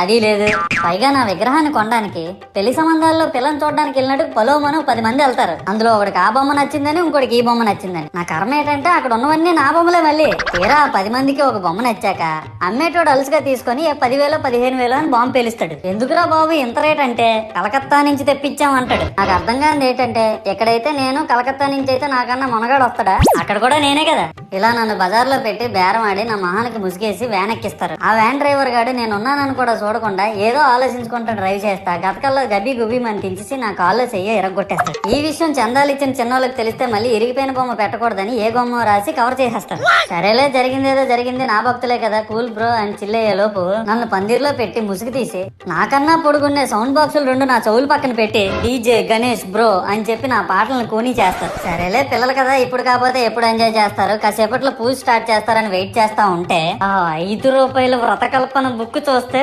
అది లేదు. పైగా నా విగ్రహాన్ని కొనడానికి పెళ్లి సంబంధాల్లో పిల్లని చూడడానికి వెళ్ళినట్టు పలోమను 10 మంది వెళ్తారు. అందులో ఒకడికి ఆ బొమ్మ నచ్చిందని, ఇంకోటికి ఈ బొమ్మ నచ్చిందని. నా కర్మ ఏంటంటే అక్కడ ఉన్నవన్నీ నా బొమ్మలే. మళ్ళీ తీరా 10 మందికి ఒక బొమ్మ నచ్చాక అమ్మేటోడు అలుసుగా తీసుకొని 10,000 15,000 అని బాంబు పేలుస్తాడు. ఎందుకురా బాబు ఇంత రేట్ అంటే, కలకత్తా నుంచి తెప్పించామంటాడు. నాకు అర్థం కానిది ఏంటంటే, ఎక్కడైతే నేను కలకత్తా నుంచి అయితే నాకన్నా మొనగాడు వస్తాడా, అక్కడ కూడా నేనే కదా. ఇలా నన్ను బజార్లో పెట్టి బేరం ఆడి నా మొహానికి ముసుగేసి వ్యాన్ ఎక్కిస్తారు. ఆ వ్యాన్ డ్రైవర్ గాడు నేను ఉన్నానని కూడా చూడకుండా ఏదో ఆలోచించుకుంటా డ్రైవ్ చేస్తా గతకల్లో గబ్బి గుబ్బి అని తించేసి నా కాల్లో చెయ్యి ఇరగొట్టేస్తాడు. ఈ విషయం చందాలు ఇచ్చిన చిన్నోళ్ళకి తెలిస్తే మళ్ళీ ఇరిగిపోయిన బొమ్మ పెట్టకూడదని ఏ బొమ్మ రాసి కవర్ చేసేస్తాడు. సరేలే, జరిగిందేదో జరిగింది, నా భక్తులే కదా, కూల్ బ్రో అని చిల్లయ్యే లోపు నన్ను పందిర్లో పెట్టి ముసుగు తీసి నాకన్నా పొడుగున్నే సౌండ్ బాక్సులు 2 నా చెవులు పక్కన పెట్టి డీజే గణేష్ బ్రో అని చెప్పి నా పాటలను కూనీ చేస్తారు. సరేలే పిల్లలు కదా, ఇప్పుడు కాకపోతే ఎప్పుడు ఎంజాయ్ చేస్తారు, కాసేపట్లో పూజ స్టార్ట్ చేస్తారని వెయిట్ చేస్తా ఉంటే ఆ 5 రూపాయల వ్రతకల్పన బుక్ చూస్తే